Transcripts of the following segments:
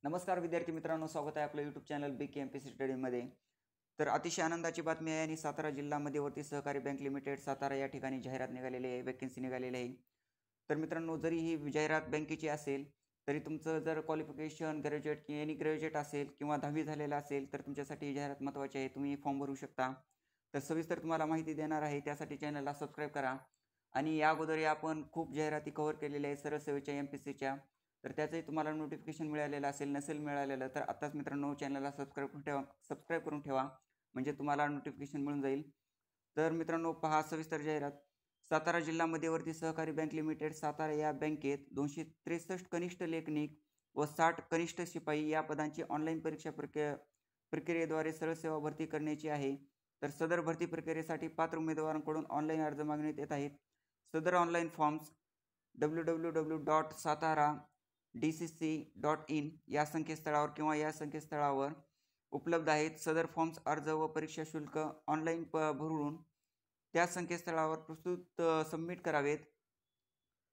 नमस्कार विद्यार्थी मित्रांनो, स्वागत आहे आपलं यूट्यूब चॅनल BKMPC स्टडीमध्ये. तर अतिशय आनंदाची बातमी आहे आणि सातारा जिल्हा मध्यवर्ती सहकारी बँक लिमिटेड सातारा या ठिकाणी जाहिरात निघालेली आहे, वॅकन्सी निघालेली आहे. तर मित्रांनो, जरी ही जाहिरात बँकेची असेल तरी तुमचं जर क्वालिफिकेशन ग्रॅज्युएट की एनी ग्रॅज्युएट असेल किंवा 10वी झालेलं असेल तर तुमच्यासाठी ही जाहिरात महत्त्वाची आहे. तुम्ही फॉर्म भरू शकता. तर सविस्तर तुम्हाला माहिती देणार आहे, त्यासाठी चॅनलला सबस्क्राईब करा. आणि या अगोदर आपण खूप जाहिराती कव्हर केलेल्या आहेत सरळ सेवेच्या MPSCच्या. तर त्याचंही तुम्हाला नोटिफिकेशन मिळालेलं असेल, नसेल मिळालेलं तर आत्ताच मित्रांनो चॅनलला सबस्क्राईब करून ठेवा, म्हणजे तुम्हाला नोटिफिकेशन मिळून जाईल. तर मित्रांनो पहा सविस्तर जाहिरात. सातारा जिल्हा मध्यवर्ती सहकारी बँक लिमिटेड सातारा या बँकेत 263 कनिष्ठ लेखनिक व 60 कनिष्ठ शिपाई या पदांची ऑनलाईन परीक्षा प्रक्रियेद्वारे सरळ सेवा भरती करण्याची आहे. तर सदर भरती प्रक्रियेसाठी पात्र उमेदवारांकडून ऑनलाईन अर्ज मागण्यात येत आहेत. सदर ऑनलाईन फॉर्म्स www.satara.dcc.in या संकेतस्थळावर किंवा या संकेतस्थळावर उपलब्ध आहेत. सदर फॉर्म्स अर्ज व परीक्षा शुल्क ऑनलाईन भरून त्या संकेतस्थळावर प्रस्तुत सबमिट करावेत.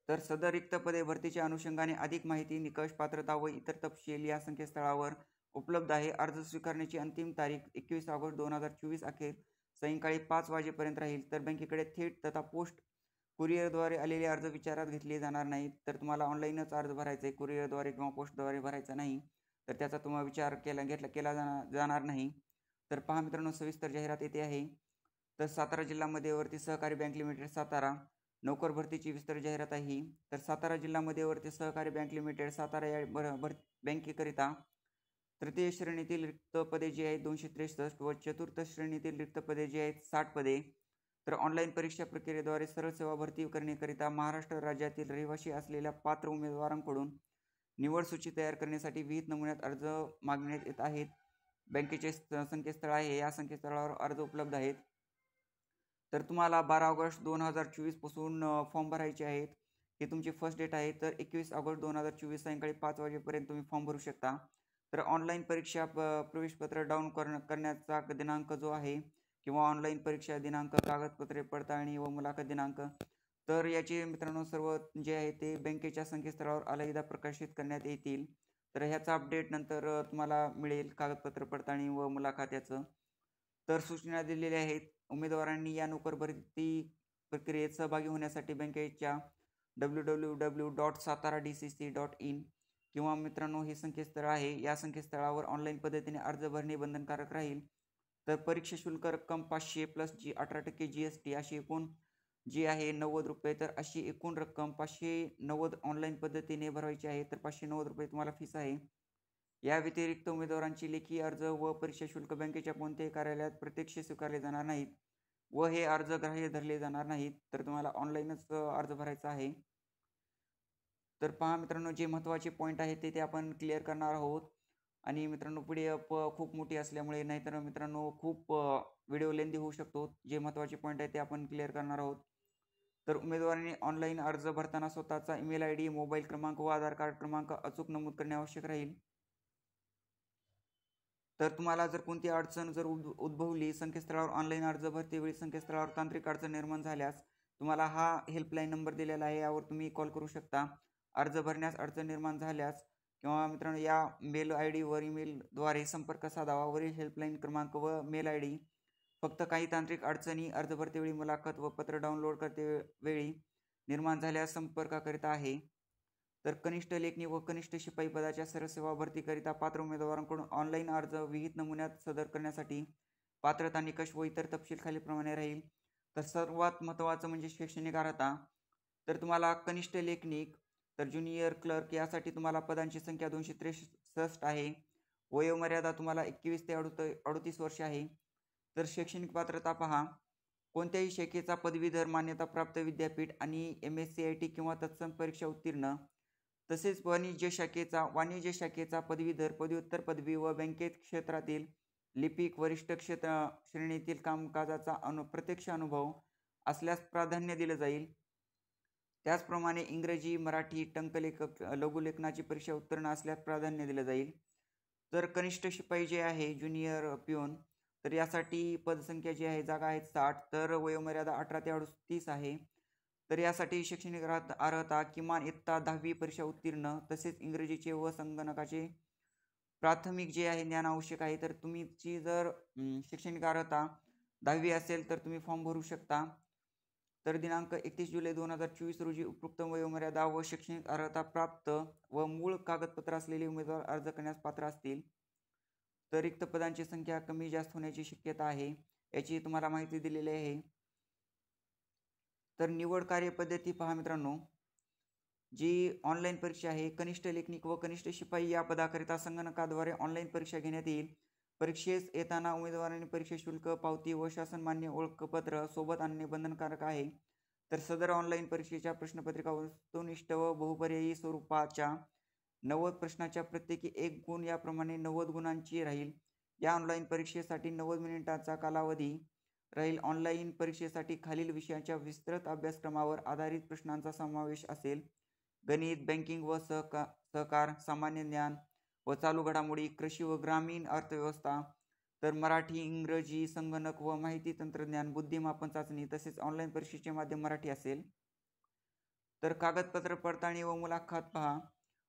तर सदर रिक्त पदे भरतीच्या अनुषंगाने अधिक माहिती, निकष, पात्रता व इतर तपशील या संकेतस्थळावर उपलब्ध आहे. अर्ज स्वीकारण्याची अंतिम तारीख 21 ऑगस्ट 2024 अखेर सायंकाळी 5 वाजेपर्यंत राहील. तर बँकेकडे थेट तथा पोस्ट कुरिअरद्वारे आलेले अर्ज विचारात घेतले जाणार नाहीत. तर तुम्हाला ऑनलाईनच अर्ज भरायचा आहे, कुरिअरद्वारे किंवा पोस्टद्वारे भरायचा नाही. तर त्याचा तुम्हाला विचार केला जाणार नाही. तर पहा मित्रांनो, सविस्तर जाहिरात येते आहे. तर सातारा जिल्हा मध्यवर्ती सहकारी बँक लिमिटेड सातारा नोकर भरतीची विस्तार जाहिरात आहे ही. तर सातारा जिल्हा मध्यवर्ती सहकारी बँक लिमिटेड सातारा या बँकेकरिता तृतीय श्रेणीतील रिक्त पदे जी आहेत 263 व चतुर्थ श्रेणीतील रिक्त पदे जी आहेत 60 पदे. तर ऑनलाईन परीक्षा प्रक्रियेद्वारे सरळ सेवा भरती करण्याकरिता महाराष्ट्र राज्यातील रहिवासी असलेल्या पात्र उमेदवारांकडून निवड सूची तयार करण्यासाठी विहित नमुन्यात अर्ज मागण्यात येत आहेत. बँकेचे संकेतस्थळ आहे, या संकेतस्थळावर अर्ज उपलब्ध आहेत. तर तुम्हाला 12 ऑगस्ट 2024 पासून फॉर्म भरायचे आहेत. हे तुमची फर्स्ट डेट आहे. तर 21 ऑगस्ट 2024 सायंकाळी 5 वाजेपर्यंत तुम्ही फॉर्म भरू शकता. तर ऑनलाईन परीक्षा प्रवेशपत्र डाउनलोड करण्याचा दिनांक जो आहे किंवा ऑनलाईन परीक्षा दिनांक, कागदपत्रे पडताळणी व मुलाखत दिनांक, तर याचे मित्रांनो सर्व जे आहे ते बँकेच्या संकेतस्थळावर अलहिदा प्रकाशित करण्यात येतील. तर ह्याचा अपडेट नंतर तुम्हाला मिळेल, कागदपत्र पडताळणी व मुलाखत याचं. तर सूचना दिलेल्या आहेत. उमेदवारांनी या नोकर भरती प्रक्रियेत सहभागी होण्यासाठी बँकेच्या www.satara.dcc.in किंवा मित्रांनो हे संकेतस्थळ आहे, या संकेतस्थळावर ऑनलाईन पद्धतीने अर्ज भरणे बंधनकारक राहील. तर परीक्षा शुल्क रक्कम 500 प्लस 18% GST अशी एकूण जी आहे 90 रुपये. तर अशी एकूण रक्कम 590 ऑनलाईन पद्धतीने भरायची आहे. तर 590 रुपये तुम्हाला फीस आहे. या व्यतिरिक्त उमेदवारांची लेखी अर्ज व परीक्षा शुल्क बँकेच्या कोणत्याही कार्यालयात प्रत्यक्ष स्वीकारले जाणार नाहीत व हे अर्ज ग्राह्य धरले जाणार नाहीत. तर तुम्हाला ऑनलाईनच अर्ज भरायचा आहे. तर पहा मित्रांनो, जे महत्त्वाचे पॉईंट आहेत ते आपण क्लिअर करणार आहोत. आणि मित्रांनो PDF खूप मोठी असल्यामुळे, नाहीतर मित्रांनो खूप व्हिडिओ लेंदी होऊ शकतो. जे महत्त्वाचे पॉईंट आहेत ते आपण क्लिअर करणार आहोत. तर उमेदवारांनी ऑनलाईन अर्ज भरताना स्वतःचा ईमेल ID, मोबाईल क्रमांक व आधार कार्ड क्रमांक अचूक नमूद करणे आवश्यक राहील. तर तुम्हाला जर कोणती अडचण जर उद्भवली, संकेतस्थळावर ऑनलाईन अर्ज भरतेवेळी संकेतस्थळावर तांत्रिक अडचण निर्माण झाल्यास तुम्हाला हा हेल्पलाईन नंबर दिलेला आहे, यावर तुम्ही कॉल करू शकता. अर्ज भरण्यास अडचण निर्माण झाल्यास किंवा मित्रांनो या मेल ID वर ईमेलद्वारे संपर्क साधावा. वरील हेल्पलाईन क्रमांक व मेल ID फक्त काही तांत्रिक अडचणी अर्ज भरतेवेळी, मुलाखत व पत्र डाउनलोड करतेवेळी निर्माण झाल्यास संपर्काकरिता आहे. तर कनिष्ठ लेखनी व कनिष्ठ शिपाई पदाच्या सरसेवा भरतीकरिता पात्र उमेदवारांकडून ऑनलाईन अर्ज विहित नमुन्यात सदर करण्यासाठी पात्रता, निकष व इतर तपशील खालीलप्रमाणे राहील. तर सर्वात महत्त्वाचं म्हणजे शैक्षणिक अर्हता. तर तुम्हाला कनिष्ठ लेखनिक तर ज्युनियर क्लर्क यासाठी तुम्हाला पदांची संख्या 263 आहे. वयोमर्यादा तुम्हाला 21 ते 38 वर्ष आहे. तर शैक्षणिक पात्रता पहा, कोणत्याही शाखेचा पदवीधर, मान्यताप्राप्त विद्यापीठ आणि MSc किंवा तत्सम परीक्षा उत्तीर्ण, तसेच वाणिज्य शाखेचा पदवीधर, पदव्युत्तर पदवी व बँकेत क्षेत्रातील लिपिक वरिष्ठ श्रेणीतील कामकाजाचा प्रत्यक्ष अनुभव असल्यास प्राधान्य दिलं जाईल. त्याचप्रमाणे इंग्रजी, मराठी, टंकलेखक, लघुलेखनाची परीक्षा उत्तीर्ण असल्यास प्राधान्य दिलं जाईल. तर कनिष्ठ शिपाई जे आहे, ज्युनियर पिओन, तर यासाठी पदसंख्या जी आहे, जागा आहेत 60. तर वयोमर्यादा 18 ते 38 आहे. तर यासाठी शैक्षणिक अर्हता किमान इयत्ता 10वी परीक्षा उत्तीर्ण, तसेच इंग्रजीचे व संगणकाचे प्राथमिक जे आहे ज्ञान आवश्यक आहे. तर तुमची जर शैक्षणिक अर्हता 10वी असेल तर तुम्ही फॉर्म भरू शकता. तर दिनांक 31 जुलै 2024 रोजी उपयुक्त वयोमर्यादा व शैक्षणिक अर्हता प्राप्त व मूळ कागदपत्र असलेले उमेदवार अर्ज करण्यास पात्र असतील. तर रिक्त पदांची संख्या कमी जास्त होण्याची शक्यता आहे, याची तुम्हाला माहिती दिलेली आहे. तर निवड कार्यपद्धती पहा मित्रांनो, जी ऑनलाईन परीक्षा आहे, कनिष्ठ लेखनिक व कनिष्ठ शिपाई या पदाकरिता संगणकाद्वारे ऑनलाईन परीक्षा घेण्यात येईल. परीक्षेस येताना उमेदवारांनी परीक्षा शुल्क पावती व शासनमान्य ओळखपत्र सोबत आणणे बंधनकारक आहे. तर सदर ऑनलाईन परीक्षेच्या प्रश्नपत्रिका वस्तुनिष्ठ व बहुपर्यायी स्वरूपाच्या 90 प्रश्नाच्या प्रत्येकी 1 गुण याप्रमाणे 90 गुणांची राहील. या ऑनलाईन परीक्षेसाठी 90 मिनिटांचा कालावधी राहील. ऑनलाईन परीक्षेसाठी खालील विषयांच्या विस्तृत अभ्यासक्रमावर आधारित प्रश्नांचा समावेश असेल: गणित, बँकिंग व सहकार, सामान्य ज्ञान व चालू घडामोडी, कृषी व ग्रामीण अर्थव्यवस्था, तर मराठी, इंग्रजी, संगणक व माहिती तंत्रज्ञान, बुद्धिमापन चाचणी, तसेच ऑनलाईन परीक्षेचे माध्यम मराठी असेल. तर कागदपत्र पडताळणी व मुलाखत पहा.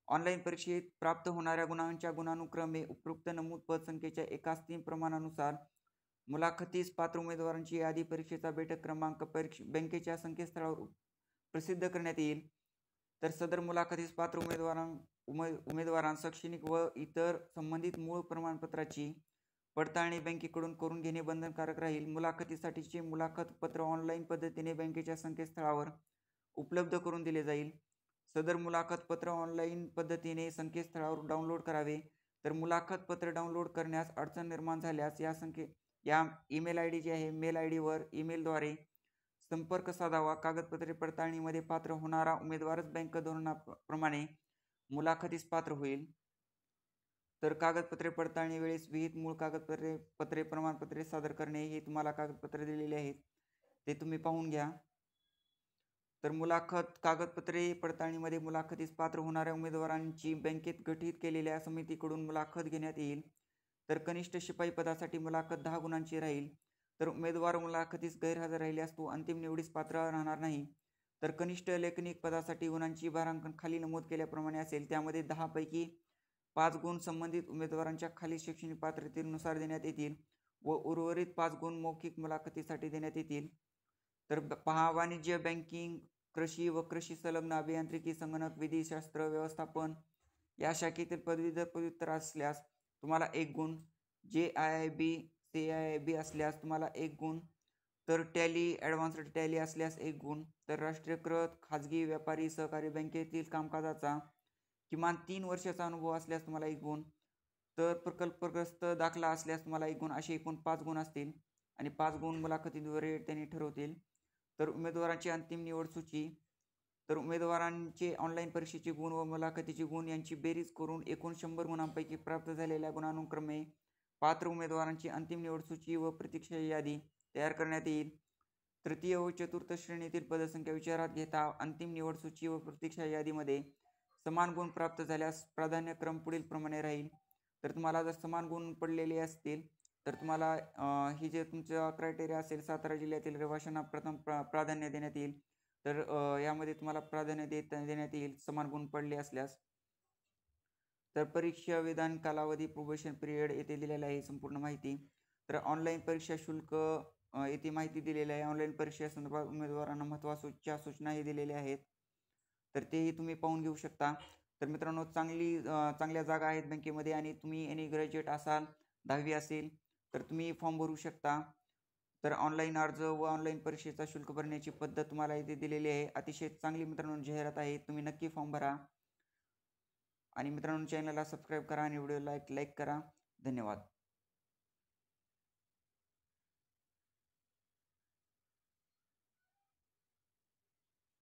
ऑनलाईन परीक्षेत प्राप्त होणाऱ्या गुणांच्या गुणानुक्रमे उपयुक्त नमूद पदसंख्येच्या 1:3 प्रमाणानुसार मुलाखतीस पात्र उमेदवारांची यादी परीक्षेचा बैठक क्रमांक बँकेच्या संकेतस्थळावर प्रसिद्ध करण्यात येईल. तर सदर मुलाखतीस पात्र उमेदवारांस शैक्षणिक व इतर संबंधित मूळ प्रमाणपत्राची पडताळणी बँकेकडून करून घेणे बंधनकारक राहील. मुलाखतीसाठीचे मुलाखत पत्र ऑनलाईन पद्धतीने बँकेच्या संकेतस्थळावर उपलब्ध करून दिले जाईल. सदर मुलाखत पत्र ऑनलाईन पद्धतीने संकेतस्थळावर डाउनलोड करावे. तर मुलाखत पत्र डाउनलोड करण्यास अडचण निर्माण झाल्यास या ईमेल आय डी जी आहे, मेल आय डीवर ईमेलद्वारे संपर्क साधावा. कागदपत्रे पडताळणीमध्ये पात्र होणारा उमेदवारच बँक धोरणाप्रमाणे मुलाखतीस पात्र होईल. तर कागदपत्रे पडताळणी वेळेस विहित मूळ कागदपत्रे प्रमाणपत्रे सादर करणे हे तुम्हाला कागदपत्रे दिलेले आहेत, ते तुम्ही पाहून घ्या. तर मुलाखत कागदपत्रे पडताळणीमध्ये मुलाखतीस पात्र होणाऱ्या उमेदवारांची बँकेत गठीत केलेल्या समितीकडून मुलाखत घेण्यात येईल. तर कनिष्ठ शिपाई पदासाठी मुलाखत 10 गुणांची राहील. तर उमेदवार मुलाखतीस गैरहजर राहिल्यास तो अंतिम निवडीस पात्र राहणार नाही. तर कनिष्ठ लेखनिक पदासाठी गुणांची भारांकन खाली नमूद केल्याप्रमाणे असेल. त्यामध्ये 10 पैकी 5 गुण संबंधित उमेदवारांच्या खाली शैक्षणिक पात्रतेनुसार देण्यात येतील व उर्वरित 5 गुण मौखिक मुलाखतीसाठी देण्यात येतील. तर पहा, वाणिज्य, बँकिंग, कृषी व कृषी संलग्न अभियांत्रिकी, संगणक, विधिशास्त्र, व्यवस्थापन या शाखेतील पदवीधर पदव्युत्तर असल्यास तुम्हाला 1 गुण, JIIB, CIIB असल्यास तुम्हाला 1 गुण, तर टॅली, ॲडव्हान्स्ड टॅली असल्यास 1 गुण, तर राष्ट्रीयकृत खाजगी व्यापारी सहकारी बँकेतील कामकाजाचा किमान 3 वर्षाचा अनुभव असल्यास तुम्हाला 1 गुण, तर प्रकल्पग्रस्त दाखला असल्यास तुम्हाला 1 गुण, असे एकूण 5 गुण असतील आणि 5 गुण मुलाखतीद्वारे त्यांनी ठरवतील. तर उमेदवारांची अंतिम निवड सूची. तर उमेदवारांचे ऑनलाईन परीक्षेचे गुण व मुलाखतीचे गुण यांची बेरीज करून एकूण 100 गुणांपैकी प्राप्त झालेल्या गुणानुक्रमे पात्र उमेदवारांची अंतिम निवड सूची व प्रतीक्षा यादी तयार करण्यात येईल. तृतीय व चतुर्थ श्रेणीतील पदसंख्या विचारात घेता अंतिम निवड सूची व प्रतीक्षा यादीमध्ये समान गुण प्राप्त झाल्यास प्राधान्यक्रम पुढील प्रमाणे राहील. तर तुम्हाला जर समान गुण पडलेले असतील तर तुम्हाला ही जे तुमचं क्रायटेरिया असेल, सातारा जिल्ह्यातील रहिवाशांना प्रथम प्राधान्य देण्यात येईल. तर यामध्ये तुम्हाला प्राधान्य देण्यात येईल समान गुण पडले असल्यास. तर परीक्षा विधान कालावधी, प्रोबेशन पिरियड येथे दिलेलं आहे संपूर्ण माहिती. तर ऑनलाईन परीक्षा शुल्क येथे माहिती दिलेली आहे. ऑनलाईन परीक्षेसंदर्भात उमेदवारांना महत्त्वाच्या सूचनाही दिलेल्या आहेत, तर तेही तुम्ही पाहून घेऊ शकता. तर मित्रांनो, चांगल्या जागा आहेत बँकेमध्ये आणि तुम्ही एनी ग्रॅज्युएट असाल, 10वी असेल तर तुम्ही फॉर्म भरू शकता. तर ऑनलाईन अर्ज व ऑनलाईन परीक्षेचा शुल्क भरण्याची पद्धत तुम्हाला इथे दिलेली आहे. अतिशय चांगली मित्रांनो जाहिरात आहे, तुम्ही नक्की फॉर्म भरा. आणि मित्रांनो, चॅनलला सबस्क्राईब करा आणि व्हिडिओला लाईक करा. धन्यवाद.